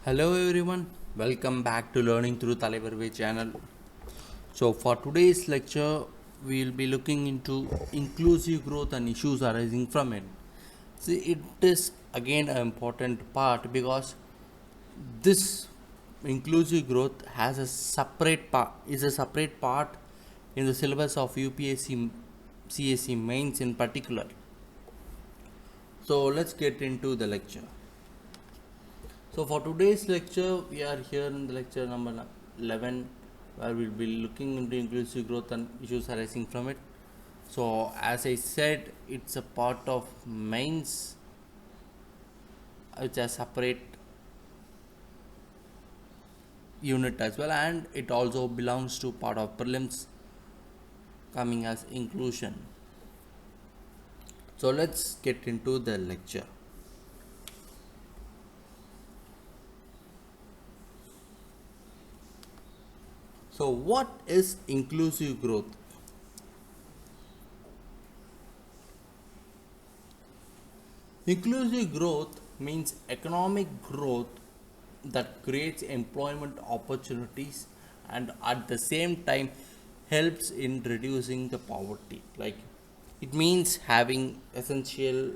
Hello everyone, welcome back to Learning Through Talibarve channel. So for today's lecture, we will be looking into inclusive growth and issues arising from it. See, it is again an important part because this inclusive growth has a separate part is a separate part in the syllabus of UPSC CSE mains in particular. So let's get into the lecture. So for today's lecture, we are here in the lecture number 11, where we'll be looking into inclusive growth and issues arising from it. So as I said, it's a part of mains, which is a separate unit as well, and it also belongs to part of prelims coming as inclusion. So let's get into the lecture. So what is inclusive growth? Inclusive growth means economic growth that creates employment opportunities and at the same time helps in reducing the poverty. Like it means having essential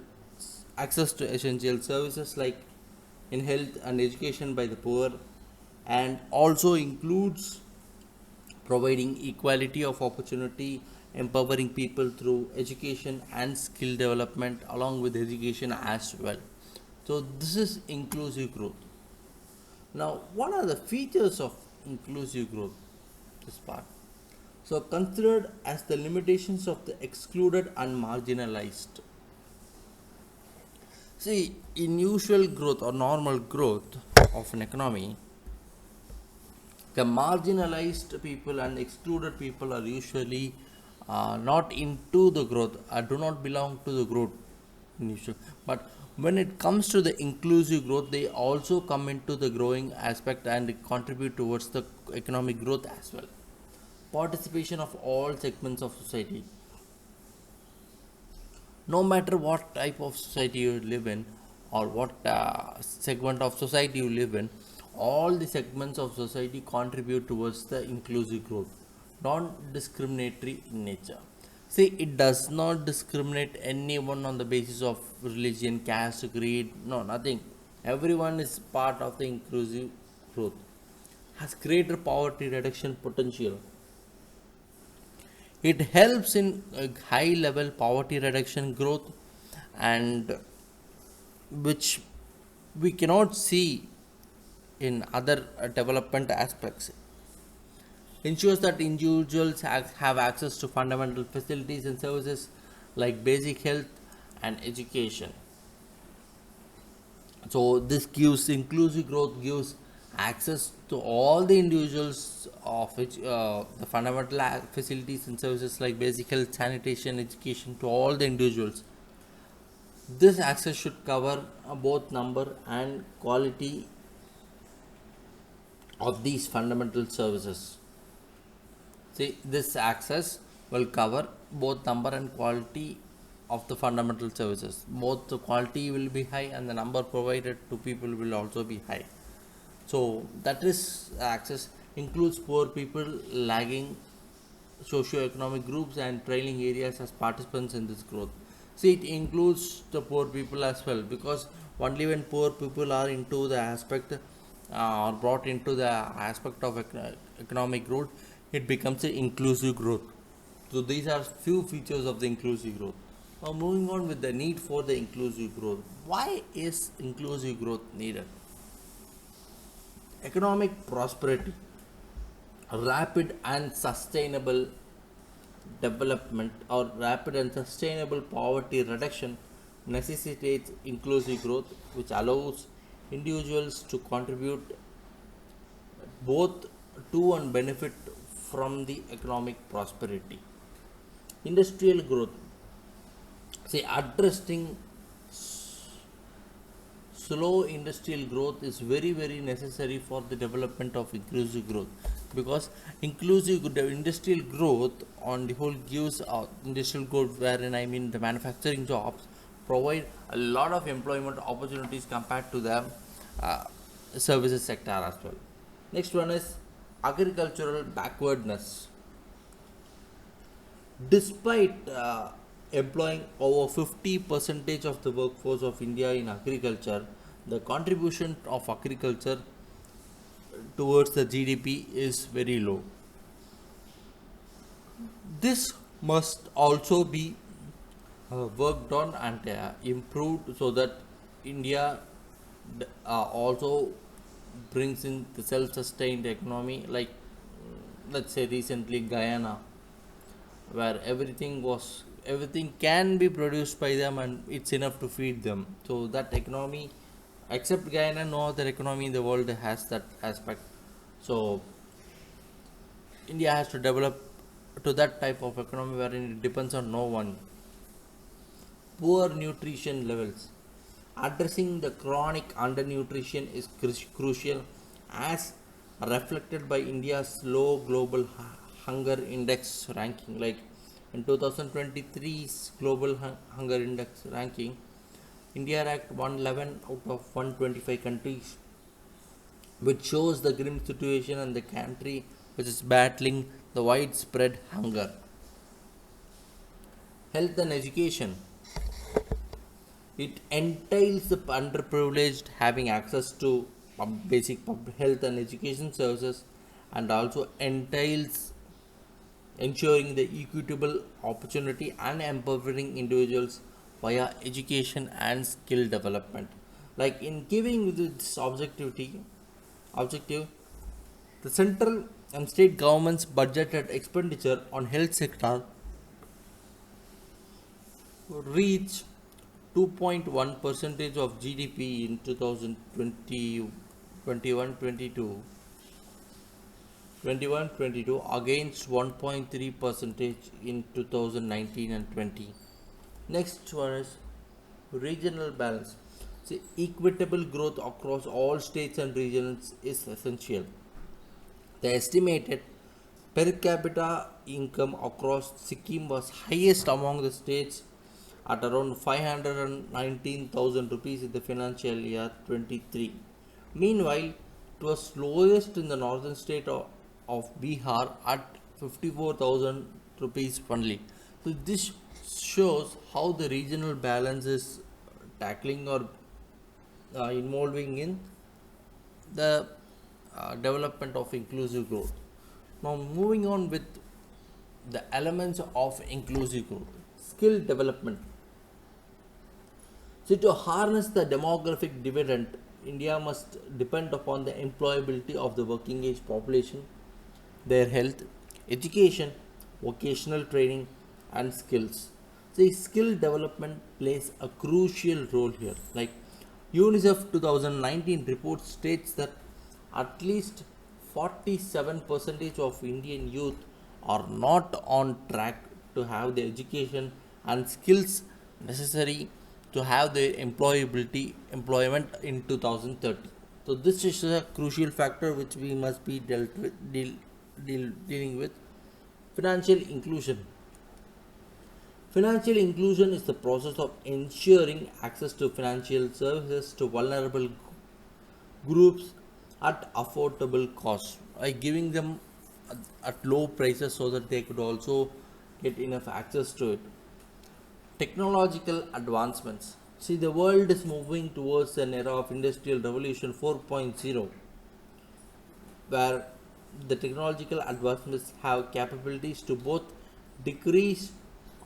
access to essential services like in health and education by the poor, and also includes providing equality of opportunity, empowering people through education and skill development along with education as well. So this is inclusive growth. Now what are the features of inclusive growth? This part, so considered as the limitations of the excluded and marginalized. See, in usual growth or normal growth of an economy, the marginalized people and excluded people are usually not into the growth, do not belong to the growth initial. But when it comes to the inclusive growth, they also come into the growing aspect and contribute towards the economic growth as well. Participation of all segments of society, no matter what type of society you live in or what segment of society you live in, all the segments of society contribute towards the inclusive growth, non-discriminatory in nature. See, it does not discriminate anyone on the basis of religion, caste, creed, no, nothing. Everyone is part of the inclusive growth, has greater poverty reduction potential. It helps in high level poverty reduction growth, and which we cannot see in other development aspects. Ensures that individuals have access to fundamental facilities and services like basic health and education. So this gives inclusive growth gives access to all the individuals of which the fundamental facilities and services like basic health, sanitation, education to all the individuals. This access should cover both number and quality of these fundamental services. See, this access will cover both number and quality of the fundamental services. Both the quality will be high and the number provided to people will also be high. So that is access includes poor people, lagging socio-economic groups and trailing areas as participants in this growth. See, it includes the poor people as well, because only when poor people are into the aspect or brought into the aspect of economic growth, it becomes an inclusive growth. So these are few features of the inclusive growth. Now moving on with the need for the inclusive growth. Why is inclusive growth needed? Economic prosperity, rapid and sustainable development, or rapid and sustainable poverty reduction necessitates inclusive growth, which allows individuals to contribute both to and benefit from the economic prosperity. Industrial growth, say addressing slow industrial growth is very necessary for the development of inclusive growth, because industrial growth on the whole gives industrial growth, wherein I mean the manufacturing jobs provide a lot of employment opportunities compared to the uh, services sector as well. Next one is agricultural backwardness. Despite employing over 50 percentage of the workforce of India in agriculture, the contribution of agriculture towards the GDP is very low. This must also be worked on and improved so that India also brings in the self-sustained economy, like let's say recently Guyana, where everything can be produced by them and it's enough to feed them. So that economy, except Guyana, no other economy in the world has that aspect. So India has to develop to that type of economy wherein it depends on no one. Poor nutrition levels. Addressing the chronic undernutrition is crucial, as reflected by India's low global hunger index ranking. Like in 2023's global hunger index ranking, India ranked 111 out of 125 countries, which shows the grim situation in the country which is battling the widespread hunger. Health and education. It entails the underprivileged having access to basic public health and education services, and also entails ensuring the equitable opportunity and empowering individuals via education and skill development. Like in giving this objective, the central and state governments budgeted expenditure on health sector reach 2.1 percentage of GDP in 2020, 21-22 against 1.3 percentage in 2019 and 20. Next one is regional balance. See, equitable growth across all states and regions is essential. The estimated per capita income across Sikkim was highest among the states at around 519,000 rupees in the financial year 23. Meanwhile, it was lowest in the northern state of Bihar at 54,000 rupees only. So this shows how the regional balance is tackling or involving in the development of inclusive growth. Now, moving on with the elements of inclusive growth. Skill development. So, to harness the demographic dividend, India must depend upon the employability of the working age population, their health, education, vocational training, and skills. So, skill development plays a crucial role here. Like UNICEF 2019 report states that at least 47% of Indian youth are not on track to have the education and skills necessary to have the employment in 2030. So this is a crucial factor which we must be dealing with. Financial inclusion. Financial inclusion is the process of ensuring access to financial services to vulnerable groups at affordable cost, by giving them at low prices so that they could also get enough access to it. Technological advancements. See, the world is moving towards an era of Industrial Revolution 4.0, where the technological advancements have capabilities to both decrease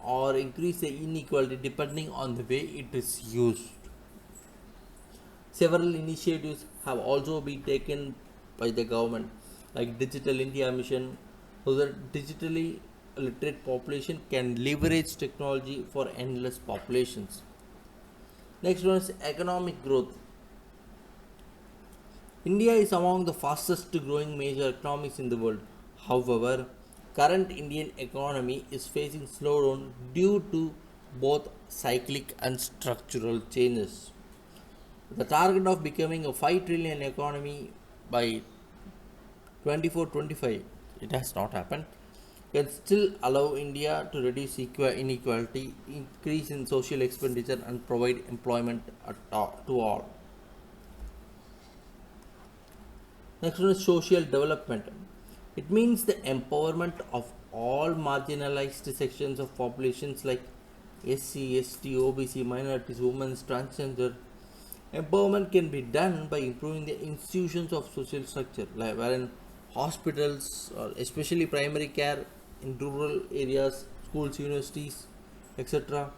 or increase the inequality depending on the way it is used. Several initiatives have also been taken by the government, like Digital India Mission, so that digitally literate population can leverage technology for endless populations. Next one is economic growth. India is among the fastest growing major economies in the world. However, current Indian economy is facing slowdown due to both cyclic and structural changes. The target of becoming a 5 trillion economy by 24-25, it has not happened, can still allow India to reduce inequality, increase in social expenditure, and provide employment to all. Next one is social development. It means the empowerment of all marginalized sections of populations like SC, ST, OBC, minorities, women, transgender. Empowerment can be done by improving the institutions of social structure, like wherein hospitals, or especially primary care in rural areas, schools, universities, etc.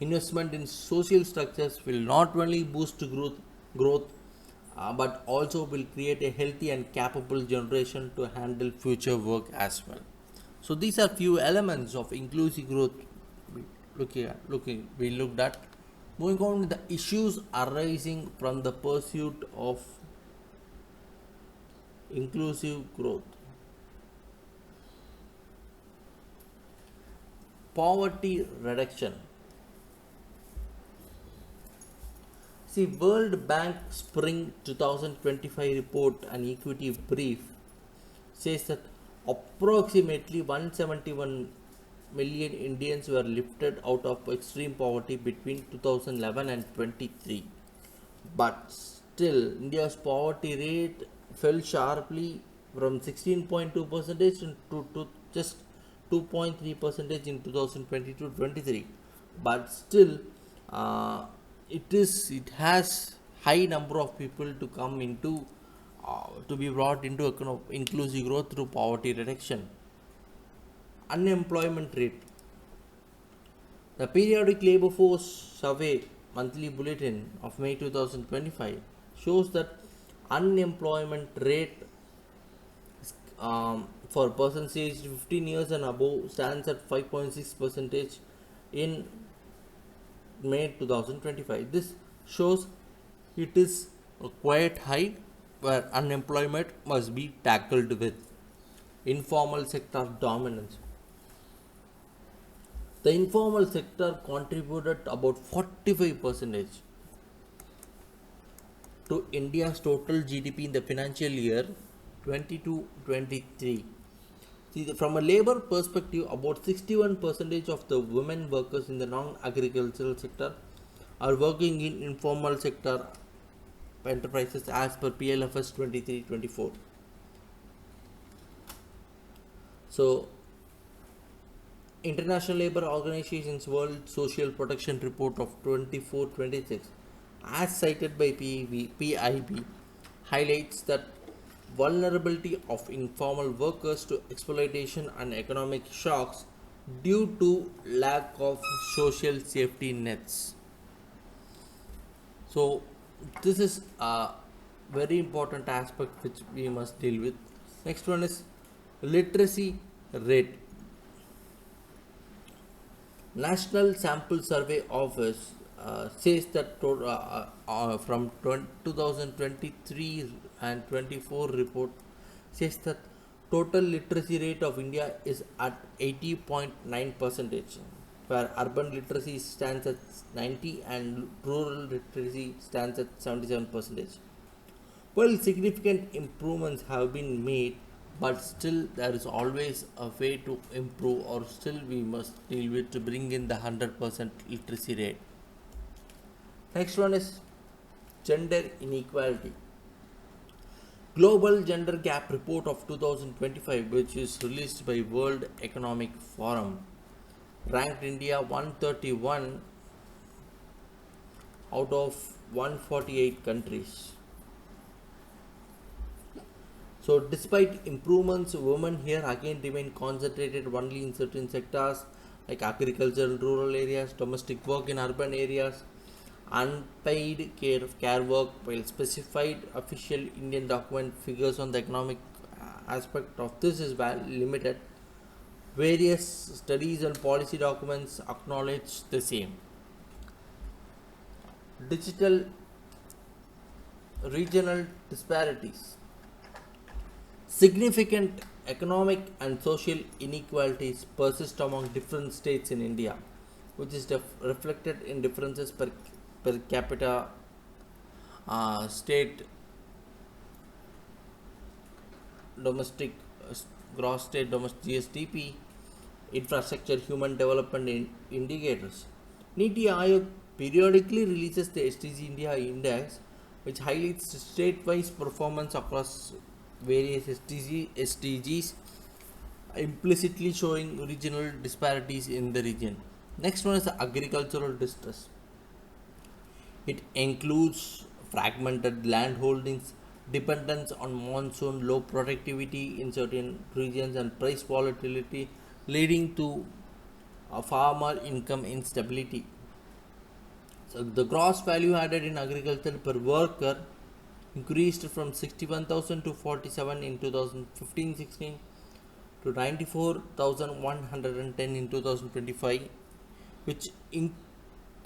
Investment in social structures will not only boost growth, but also will create a healthy and capable generation to handle future work as well. So these are few elements of inclusive growth we looked at. Moving on with the issues arising from the pursuit of inclusive growth. Poverty reduction. See, World Bank Spring 2025 report and equity brief says that approximately 171 million Indians were lifted out of extreme poverty between 2011 and 23. But still, India's poverty rate fell sharply from 16.2 percentage to just 2.3 percentage in 2022-23. But still, uh, it has high number of people to come into to be brought into inclusive growth through poverty reduction. Unemployment rate. The periodic labor force survey monthly bulletin of May 2025 shows that unemployment rate for persons aged 15 years and above stands at 5.6 percentage in May 2025. This shows it is quite high, where unemployment must be tackled with. Informal sector dominance. The informal sector contributed about 45 percentage to India's total GDP in the financial year 22-23. See, from a labor perspective, about 61 percentage of the women workers in the non-agricultural sector are working in informal sector enterprises as per PLFS 23-24. So, International Labour Organization's World Social Protection Report of 24-26, as cited by PIB, highlights that vulnerability of informal workers to exploitation and economic shocks due to lack of social safety nets. So, this is a very important aspect which we must deal with. Next one is literacy rate. National Sample Survey Office says that from 2023 and 24 report says that total literacy rate of India is at 80.9 percentage, where urban literacy stands at 90 and rural literacy stands at 77 percentage. Well, significant improvements have been made, but still there is always a way to improve, or still we must deal with to bring in the 100% literacy rate. Next one is gender inequality. Global Gender Gap Report of 2025, which is released by World Economic Forum, ranked India 131 out of 148 countries. So, despite improvements, women here again remain concentrated only in certain sectors like agriculture in rural areas, domestic work in urban areas, unpaid care work, while specified official Indian document figures on the economic aspect of this is limited. Various studies and policy documents acknowledge the same. Digital regional disparities. Significant economic and social inequalities persist among different states in India, which is reflected in differences per capita, state domestic gross state domestic GSDP, infrastructure, human development indicators. NITI Aayog periodically releases the SDG India Index, which highlights state-wise performance across various SDGs, implicitly showing regional disparities in the region. Next one is the agricultural distress. It includes fragmented land holdings, dependence on monsoon, low productivity in certain regions, and price volatility, leading to a farmer income instability. So the gross value added in agriculture per worker increased from 61,000 to 47 in 2015-16 to 94,110 in 2025, which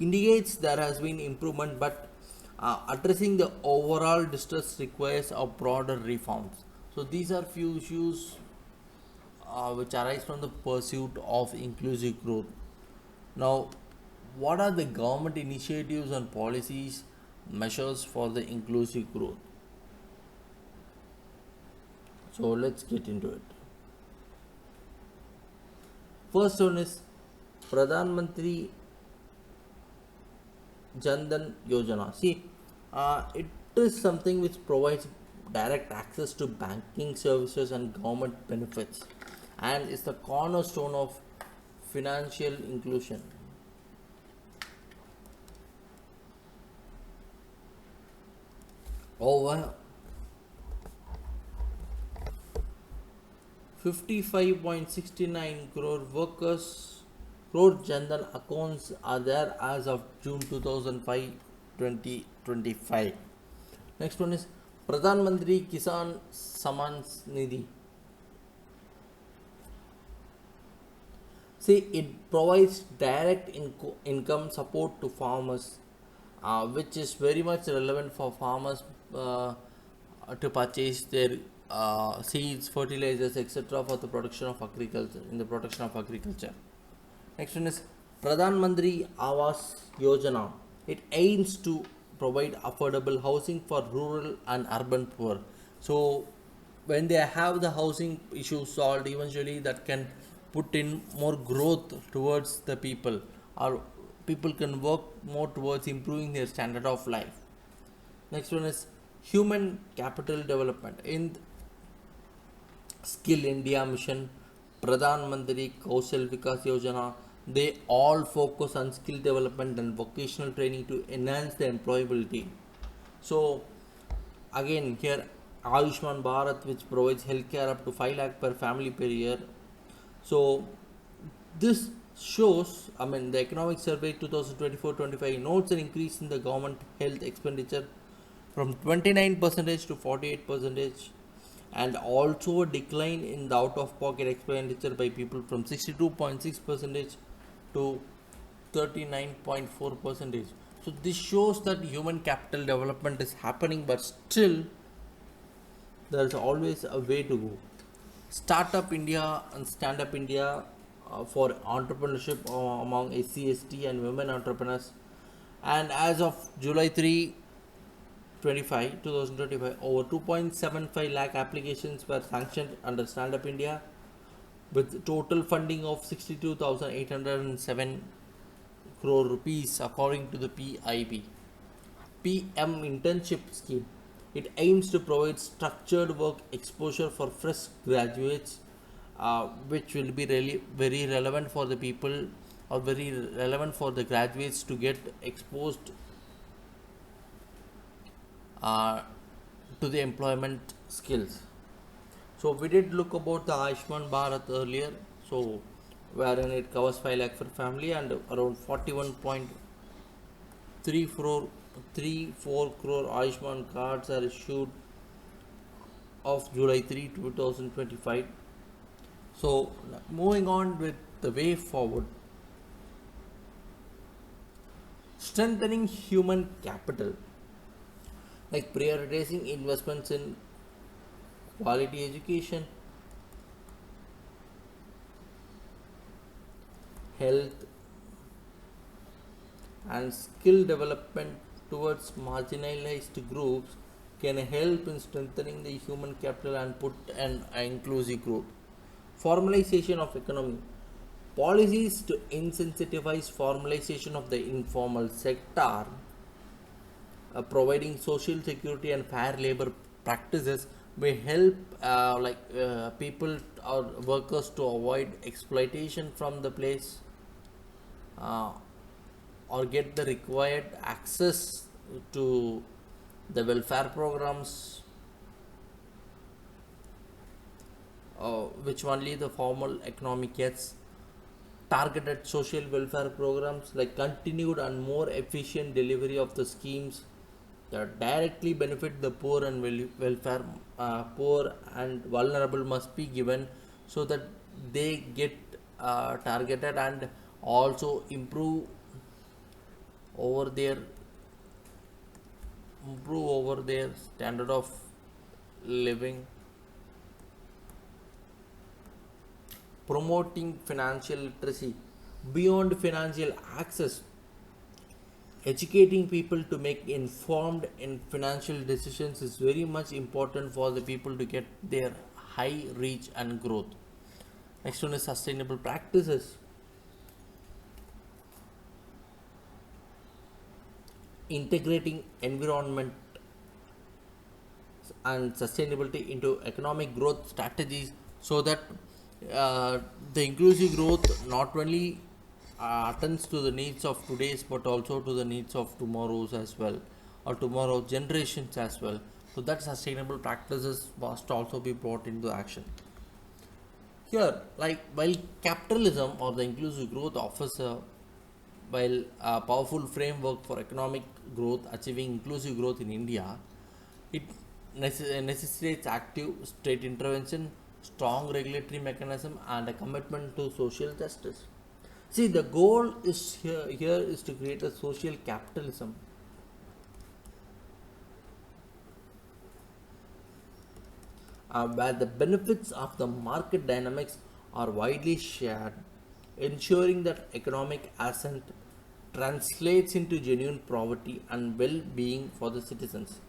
indicates there has been improvement, but addressing the overall distress requires a broader reforms. So these are few issues which arise from the pursuit of inclusive growth. Now, what are the government initiatives and policies measures for the inclusive growth? So let's get into it. First one is Pradhan Mantri Jandan Yojana. See, it is something which provides direct access to banking services and government benefits, and is the cornerstone of financial inclusion. Over 55.69 crore Jandan accounts are there as of June 2005 2025. Next one is Pradhan Mantri Kisan Samman Nidhi. See, it provides direct income support to farmers, which is very much relevant for farmers to purchase their seeds, fertilizers, etc. for the production of agriculture. In the production of agriculture. Next one is Pradhan Mantri Awas Yojana. It aims to provide affordable housing for rural and urban poor. So when they have the housing issue solved, eventually that can put in more growth towards the people, or people can work more towards improving their standard of life. Next one is human capital development. In Skill India Mission, Pradhan Mantri Kaushal Vikas Yojana, they all focus on skill development and vocational training to enhance the employability. So again here Ayushman Bharat, which provides healthcare up to 5 lakh per family per year. So this shows, the economic survey 2024-25 notes an increase in the government health expenditure from 29% to 48%, and also a decline in the out-of-pocket expenditure by people from 62.6% to 39.4%. So this shows that human capital development is happening, but still there is always a way to go. Startup India and Stand Up India for entrepreneurship among SC, ST and women entrepreneurs. And as of July 3, 2025, over 2.75 lakh applications were sanctioned under Stand Up India, with total funding of 62,807 crore rupees according to the PIB. PM Internship Scheme. It aims to provide structured work exposure for fresh graduates, which will be really very relevant for the people, or very relevant for the graduates to get exposed to the employment skills. So we did look about the Ayushman Bharat earlier, so wherein it covers 5 lakh for family, and around 41.34 crore Ayushman cards are issued of July 3, 2025. So moving on with the way forward, strengthening human capital, like prioritizing investments in quality education, health and skill development towards marginalized groups can help in strengthening the human capital and put an inclusive growth. Formalization of economy. Policies to incentivize formalization of the informal sector providing social security and fair labor practices may help people or workers to avoid exploitation from the place, uh, or get the required access to the welfare programs, which only the formal economy gets. Targeted social welfare programs like continued and more efficient delivery of the schemes that directly benefit the poor and welfare, poor and vulnerable must be given, so that they get targeted and also over their improve over their standard of living. Promoting financial literacy beyond financial access, educating people to make informed and financial decisions is very much important for the people to get their high reach and growth. Next one is sustainable practices. Integrating environment and sustainability into economic growth strategies, so that the inclusive growth not only attends to the needs of today's but also to the needs of tomorrow's as well, or tomorrow generations as well. So that sustainable practices must also be brought into action. Here, like while capitalism or the inclusive growth offers a powerful framework for economic growth, achieving inclusive growth in India, it necessitates active state intervention, strong regulatory mechanism, and a commitment to social justice. See, the goal is here is to create a social capitalism where the benefits of the market dynamics are widely shared, ensuring that economic ascent translates into genuine poverty and well being for the citizens.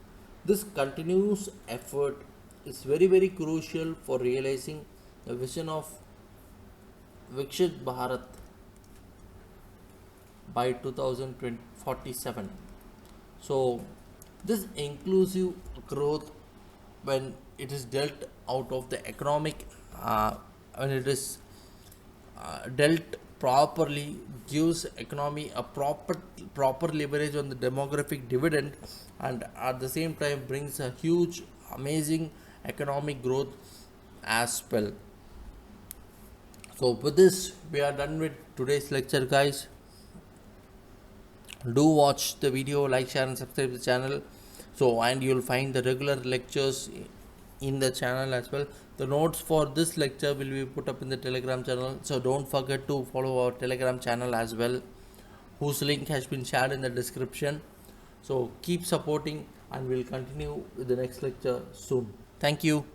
This continuous effort is very, very crucial for realizing the vision of Vikshit Bharat by 2047. So, this inclusive growth, when it is dealt out of the economic, when it is dealt properly, gives economy a proper leverage on the demographic dividend, and at the same time brings a huge amazing economic growth as well. So with this we are done with today's lecture, guys. Do watch the video, like, share and subscribe the channel. So, and you'll find the regular lectures in the channel as well. The notes for this lecture will be put up in the Telegram channel, so don't forget to follow our Telegram channel as well, whose link has been shared in the description. So keep supporting, and we'll continue with the next lecture soon. Thank you.